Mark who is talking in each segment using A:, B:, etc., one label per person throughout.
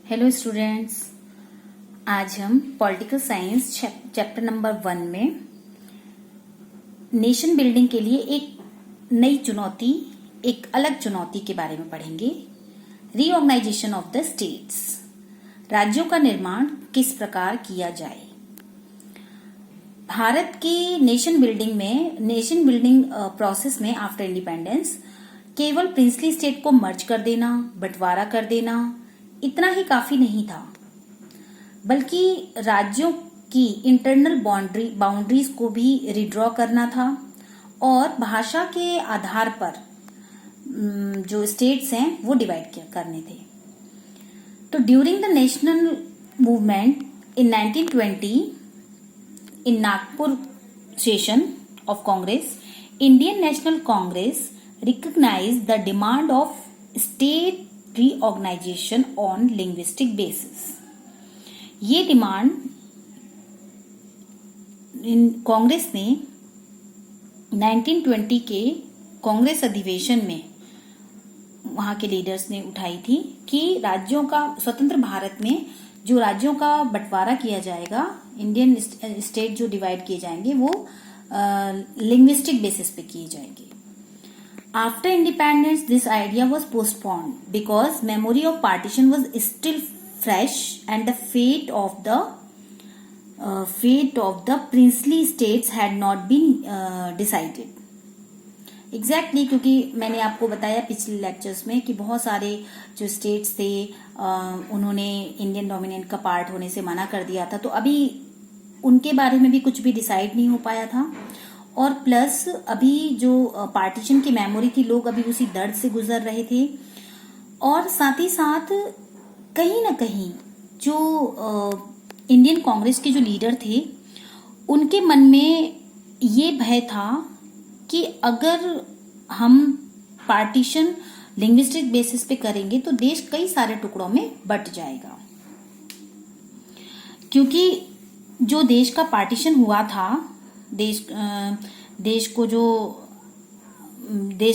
A: Hello students, आज हम political science chapter number 1 में नेशन बिल्डिंग के लिए एक नई चुनौती, एक अलग चुनौती के बारे में पढ़ेंगे। रीऑर्गेनाइजेशन ऑफ द स्टेट्स, राज्यों का निर्माण किस प्रकार किया जाए। भारत की नेशन बिल्डिंग प्रोसेस में आफ्टर इंडिपेंडेंस केवल प्रिंसली स्टेट को मर्ज कर देना, बंटवारा कर देना इतना ही काफी नहीं था, बल्कि राज्यों की इंटरनल बाउंड्रीज को भी रिड्रॉ करना था और भाषा के आधार पर जो स्टेट्स हैं वो डिवाइड करने थे। तो during the national movement in 1920 in Nagpur session of Congress, Indian national Congress recognized the demand of state reorganization on linguistic basis। ये डिमांड कांग्रेस ने 1920 के कांग्रेस अधिवेशन में वहां के लीडर्स ने उठाई थी कि राज्यों का, स्वतंत्र भारत में जो राज्यों का बंटवारा किया जाएगा, इंडियन स्टेट जो डिवाइड किए जाएंगे वो लिंग्विस्टिक बेसिस पे किए जाएंगे। After independence, this idea was postponed because memory of partition was still fresh and the fate of the princely states had not been decided. Exactly, क्योंकि मैंने आपको बताया पिछले लेक्चर्स में कि बहुत सारे जो स्टेट्स थे उन्होंने इंडियन डोमिनेंट का पार्ट होने से मना कर दिया था, तो अभी उनके बारे में भी कुछ भी डिसाइड नहीं हो पाया था। और प्लस अभी जो पार्टीशन की मेमोरी थी, लोग अभी उसी दर्द से गुजर रहे थे। और साथ ही साथ कहीं ना कहीं जो इंडियन कांग्रेस के जो लीडर थे उनके मन में ये भय था कि अगर हम पार्टीशन लिंग्विस्टिक बेसिस पे करेंगे तो देश कई सारे टुकड़ों में बंट जाएगा, क्योंकि जो देश का पार्टीशन हुआ था, देश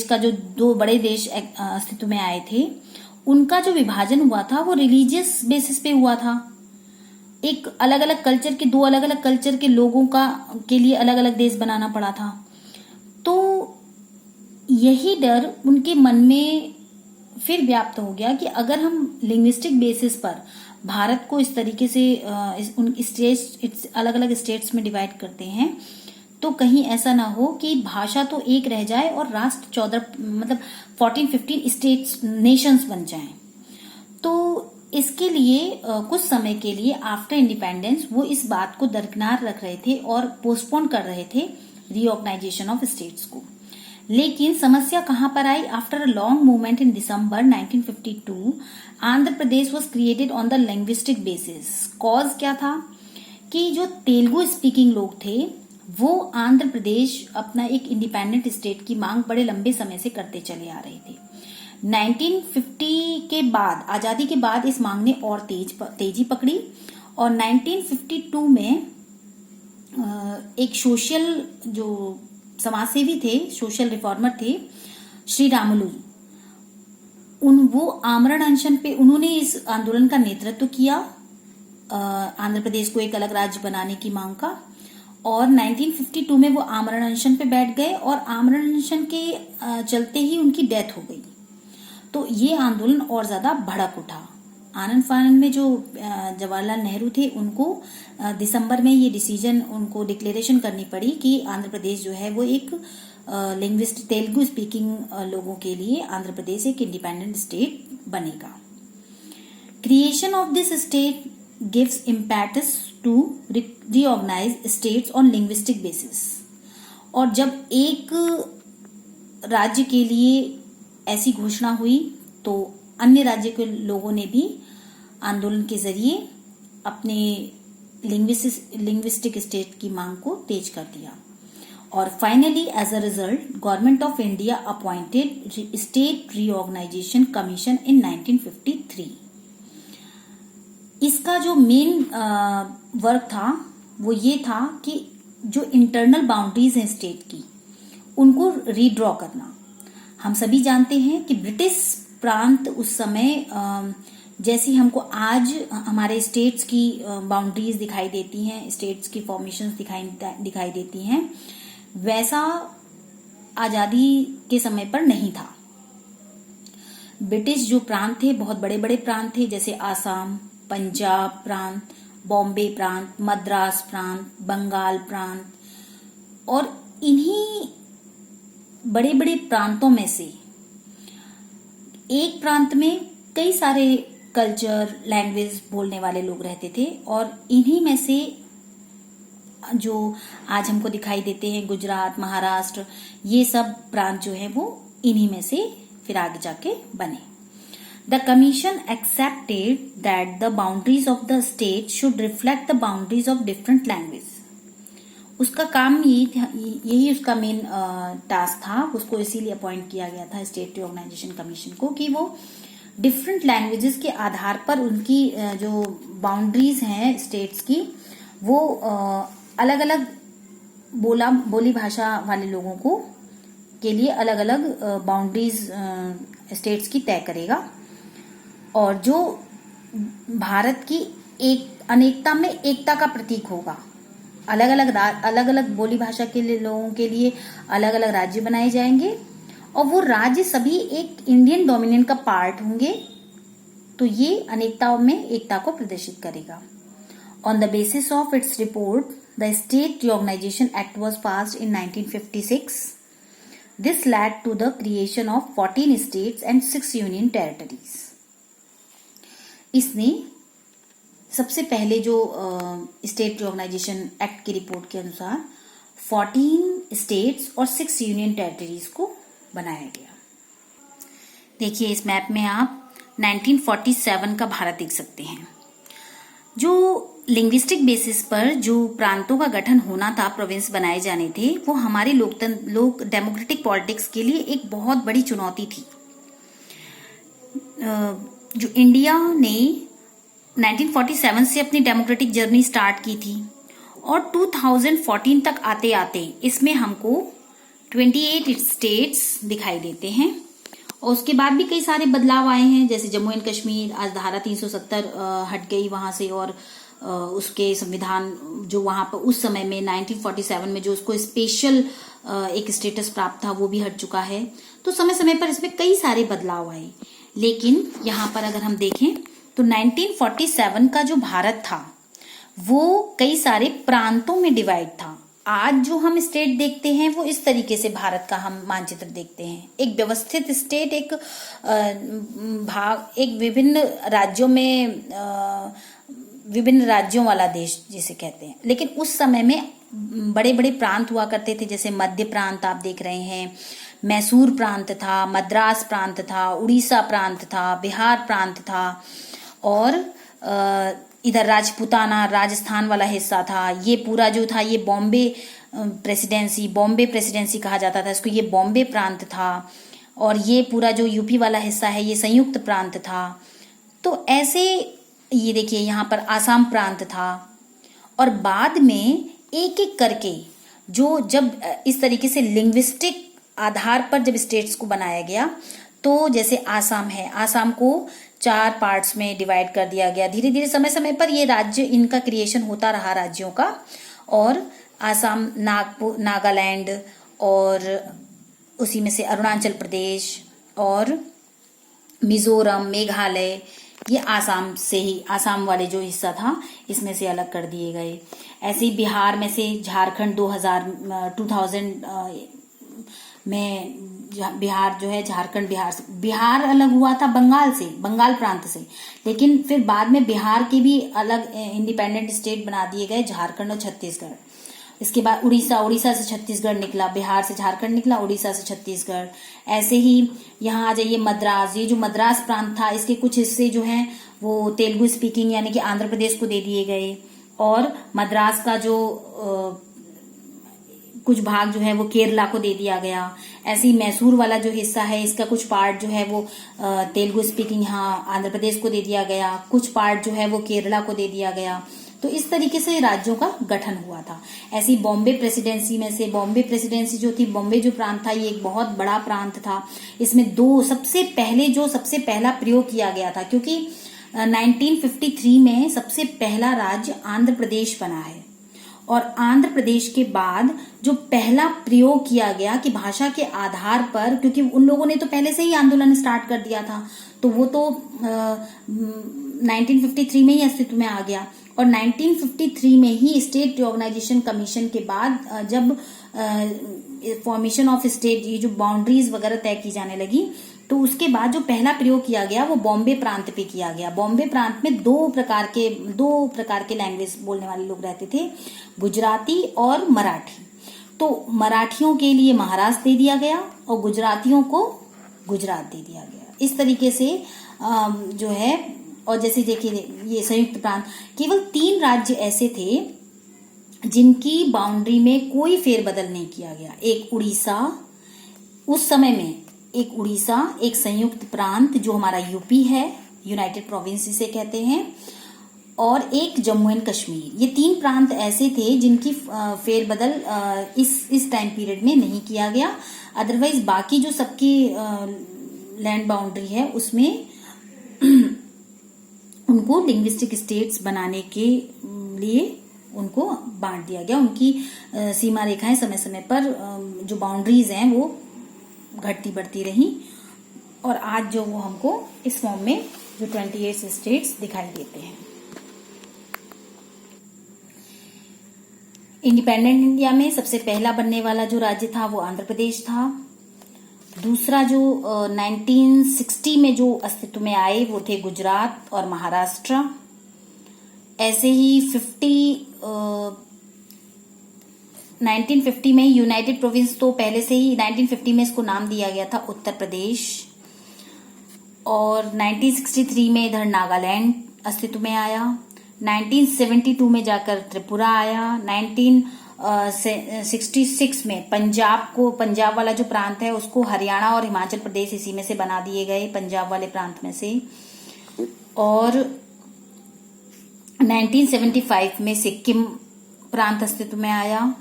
A: का जो दो बड़े देश अस्तित्व में आए थे, उनका जो विभाजन हुआ था वो रिलीजियस बेसिस पे हुआ था। एक अलग अलग कल्चर के, दो अलग अलग कल्चर के लोगों के लिए अलग अलग देश बनाना पड़ा था। तो यही डर उनके मन में फिर व्याप्त हो गया कि अगर हम लिंग्विस्टिक बेसिस पर भारत को इस तरीके से उन स्टेट्स, अलग अलग स्टेट्स में डिवाइड करते हैं, तो कहीं ऐसा ना हो कि भाषा तो एक रह जाए और राष्ट्र 14-15 स्टेट्स, नेशंस बन जाएं। तो इसके लिए कुछ समय के लिए आफ्टर इंडिपेंडेंस वो इस बात को दरकिनार रख रहे थे और पोस्टपोन कर रहे थे रीऑर्गेनाइजेशन ऑफ स्टेट्स को। लेकिन समस्या कहां पर आई? After a long movement in December 1952 Andhra Pradesh was created on the linguistic basis. Cause क्या था कि जो तेलुगु स्पीकिंग लोग थे वो आंध्र प्रदेश अपना एक इंडिपेंडेंट स्टेट की मांग बड़े लंबे समय से करते चले आ रहे थे। 1950 के बाद, आजादी के बाद इस मांग ने और तेजी पकड़ी और 1952 में एक सोशल, जो समाजसेवी थे, सोशल रिफॉर्मर थे, श्री रामुलु, वो आमरण अनशन पे, उन्होंने इस आंदोलन का नेतृत्व किया, आंध्र प्रदेश को एक अलग राज्य बनाने की मांग का। और 1952 में वो आमरण अनशन पे बैठ गए और आमरण अनशन के चलते ही उनकी डेथ हो गई। तो ये आंदोलन और ज्यादा भड़क उठा। आनंद फानंद में जो जवाहरलाल नेहरू थे, उनको दिसंबर में ये डिसीजन, उनको डिक्लेरेशन करनी पड़ी कि आंध्र प्रदेश जो है वो एक लिंग्विस्ट, तेलुगु स्पीकिंग लोगों के लिए आंध्र प्रदेश एक इंडिपेंडेंट स्टेट बनेगा। Creation of this state gives impetus to reorganize states on linguistic basis। और जब एक राज्य के लिए ऐसी घोषणा हुई तो अन्य राज्य के लोगों ने भी आंदोलन के जरिए अपने लिंग्विस्टिक स्टेट की मांग को तेज कर दिया। और finally as a result government of India appointed state reorganization commission in 1953। इसका जो मेन वर्क था वो ये था कि जो इंटरनल बाउंड्रीज हैं स्टेट की, उनको रीड्रॉ करना। हम सभी जानते हैं कि ब्रिटिश प्रांत उस समय जैसे हमको आज हमारे स्टेट्स की बाउंड्रीज दिखाई देती हैं, स्टेट्स की फॉर्मेशंस दिखाई देती हैं, वैसा आजादी के समय पर नहीं था। ब्रिटिश जो प्रांत थे बहुत बड़े बड़े प्रांत थे, जैसे आसाम, पंजाब प्रांत, बॉम्बे प्रांत, मद्रास प्रांत, बंगाल प्रांत, और इन्हीं बड़े बड़े प्रांतों में से एक प्रांत में कई सारे कल्चर, लैंग्वेज बोलने वाले लोग रहते थे, और इन्हीं में से जो आज हमको दिखाई देते हैं गुजरात, महाराष्ट्र, ये सब प्रांत जो है वो इन्हीं में से फिर आगे जाके बने। The commission accepted that the boundaries of the state should reflect the boundaries of different language. उसका काम यही उसका मेन टास्क था, उसको इसीलिए अपॉइंट किया गया था स्टेट रिऑर्गेनाइजेशन कमीशन को, कि वो डिफरेंट लैंग्वेजेस के आधार पर उनकी जो बाउंड्रीज हैं स्टेट्स की, वो अलग अलग बोली भाषा वाले लोगों को के लिए अलग अलग बाउंड्रीज स्टेट्स की तय करेगा, और जो भारत की एक अनेकता में एकता का प्रतीक होगा। अलग अलग बोली भाषा के लिए लोगों के लिए अलग अलग राज्य बनाए जाएंगे, और वो राज्य सभी एक इंडियन डोमिनियन का पार्ट होंगे, तो ये अनेकता में एकता को प्रदर्शित करेगा। On the basis of its report the state reorganisation act was passed in 1956। This led to the creation of 14 states and 6 union territories. इसने सबसे पहले जो स्टेट रिऑर्गेनाइजेशन एक्ट की रिपोर्ट के अनुसार 14 स्टेट्स और 6 यूनियन टेरिटरीज को बनाया गया। देखिए इस मैप में आप 1947 का भारत देख सकते हैं। जो लिंग्विस्टिक बेसिस पर जो प्रांतों का गठन होना था, प्रोविंस बनाए जाने थे, वो हमारे डेमोक्रेटिक पॉलिटिक्स के लिए एक बहुत बड़ी चुनौती थी। जो इंडिया ने 1947 से अपनी डेमोक्रेटिक जर्नी स्टार्ट की थी, और 2014 तक आते आते इसमें हमको 28 स्टेट्स दिखाई देते हैं, और उसके बाद भी कई सारे बदलाव आए हैं, जैसे जम्मू एंड कश्मीर आज धारा 370 हट गई वहां से, और उसके संविधान जो वहां पर उस समय में 1947 में जो उसको स्पेशल एक स्टेटस प्राप्त था वो भी हट चुका है। तो समय समय पर इसमें कई सारे बदलाव आए, लेकिन यहाँ पर अगर हम देखें तो 1947 का जो भारत था वो कई सारे प्रांतों में डिवाइड था। आज जो हम स्टेट देखते हैं वो इस तरीके से भारत का हम मानचित्र देखते हैं, एक व्यवस्थित स्टेट, एक विभिन्न राज्यों वाला देश जिसे कहते हैं। लेकिन उस समय में बड़े बड़े प्रांत हुआ करते थे, जैसे मध्य प्रांत आप देख रहे हैं, मैसूर प्रांत था, मद्रास प्रांत था, उड़ीसा प्रांत था, बिहार प्रांत था, और इधर राजपूताना राजस्थान वाला हिस्सा था। ये पूरा जो था ये बॉम्बे प्रेसिडेंसी कहा जाता था इसको, ये बॉम्बे प्रांत था, और ये पूरा जो यूपी वाला हिस्सा है ये संयुक्त प्रांत था। तो ऐसे ये देखिए यहाँ पर आसाम प्रांत था, और बाद में एक एक करके जब इस तरीके से लिंग्विस्टिक आधार पर जब स्टेट्स को बनाया गया, तो जैसे आसाम है, आसाम को 4 पार्ट्स में डिवाइड कर दिया गया। धीरे धीरे समय समय पर ये राज्य, इनका क्रिएशन होता रहा राज्यों का, और आसाम, नागालैंड, और उसी में से अरुणाचल प्रदेश और मिजोरम, मेघालय, ये आसाम वाले जो हिस्सा था इसमें से अलग कर दिए गए। ऐसे ही बिहार में से झारखंड 2000 में बिहार जो है, झारखंड बिहार अलग हुआ था बंगाल प्रांत से, लेकिन फिर बाद में बिहार के भी अलग इंडिपेंडेंट स्टेट बना दिए गए, झारखंड और छत्तीसगढ़। इसके बाद उड़ीसा से छत्तीसगढ़ निकला, बिहार से झारखंड निकला, उड़ीसा से छत्तीसगढ़। ऐसे ही यहाँ आ जाइए मद्रास, ये जो मद्रास प्रांत था इसके कुछ हिस्से जो हैं वो तेलुगु स्पीकिंग यानी कि आंध्र प्रदेश को दे दिए गए, और मद्रास का जो कुछ भाग जो है वो केरला को दे दिया गया। ऐसे ही मैसूर वाला जो हिस्सा है इसका कुछ पार्ट जो है वो तेलुगु स्पीकिंग यहाँ आंध्र प्रदेश को दे दिया गया, कुछ पार्ट जो है वो केरला को दे दिया गया। तो इस तरीके से राज्यों का गठन हुआ था। ऐसी बॉम्बे प्रेसिडेंसी जो थी, बॉम्बे जो प्रांत था ये एक बहुत बड़ा प्रांत था। इसमें सबसे पहला प्रयोग किया गया था, क्योंकि 1953 में सबसे पहला राज्य आंध्र प्रदेश बना है। और आंध्र प्रदेश के बाद जो पहला प्रयोग किया गया कि भाषा के आधार पर, क्योंकि उन लोगों ने तो पहले से ही आंदोलन स्टार्ट कर दिया था, तो वो तो 1953 में ही अस्तित्व में आ गया। और 1953 में ही स्टेट रिऑर्गेनाइजेशन कमीशन के बाद जब फॉर्मेशन ऑफ स्टेट, ये जो बाउंड्रीज वगैरह तय की जाने लगी, तो उसके बाद जो पहला प्रयोग किया गया वो बॉम्बे प्रांत पे किया गया। बॉम्बे प्रांत में दो प्रकार के लैंग्वेज बोलने वाले लोग रहते थे, गुजराती और मराठी। तो मराठियों के लिए महाराष्ट्र दे दिया गया और गुजरातियों को गुजरात दे दिया गया। इस तरीके से जो है, और जैसे देखिए ये संयुक्त प्रांत, केवल 3 राज्य ऐसे थे जिनकी बाउंड्री में कोई फेरबदल नहीं किया गया। एक उड़ीसा, उस समय में एक उड़ीसा, एक संयुक्त प्रांत जो हमारा यूपी है, यूनाइटेड प्रोविंस इसे कहते हैं, और एक जम्मू एंड कश्मीर। ये 3 प्रांत ऐसे थे जिनकी फेरबदल इस टाइम पीरियड में नहीं किया गया। अदरवाइज बाकी जो सबकी लैंड बाउंड्री है उसमें उनको लिंग्विस्टिक स्टेट्स बनाने के लिए उनको बांट दिया गया। उनकी सीमा रेखाएं समय समय पर जो बाउंड्रीज हैं वो घटती बढ़ती रही, और आज जो वो हमको इस फॉर्म में जो 28 स्टेट्स दिखाई देते हैं। इंडिपेंडेंट इंडिया में सबसे पहला बनने वाला जो राज्य था वो आंध्र प्रदेश था। दूसरा जो 1960 में जो अस्तित्व में आए वो थे गुजरात और महाराष्ट्र। ऐसे ही 1950 में यूनाइटेड प्रोविंस, तो पहले से ही 1950 में इसको नाम दिया गया था उत्तर प्रदेश। और 1963 में इधर नागालैंड अस्तित्व में आया। 1972 में जाकर त्रिपुरा आया। 1966 में पंजाब वाला जो प्रांत है उसको हरियाणा और हिमाचल प्रदेश इसी में से बना दिए गए, पंजाब वाले प्रांत में से। और 1975 में सिक्किम प्रांत अस्तित्व में आया,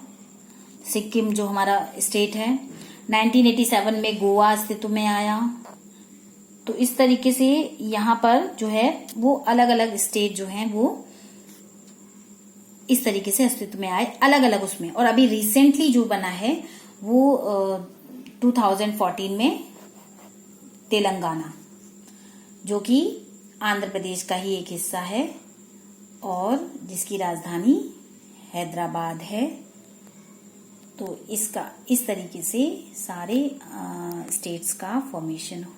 A: सिक्किम जो हमारा स्टेट है। 1987 में गोवा अस्तित्व में आया। तो इस तरीके से यहाँ पर जो है वो अलग अलग स्टेट जो हैं वो इस तरीके से अस्तित्व में आए, अलग अलग उसमें। और अभी रिसेंटली जो बना है वो 2014 में तेलंगाना, जो कि आंध्र प्रदेश का ही एक हिस्सा है और जिसकी राजधानी हैदराबाद है। तो इसका इस तरीके से सारे स्टेट्स का फॉर्मेशन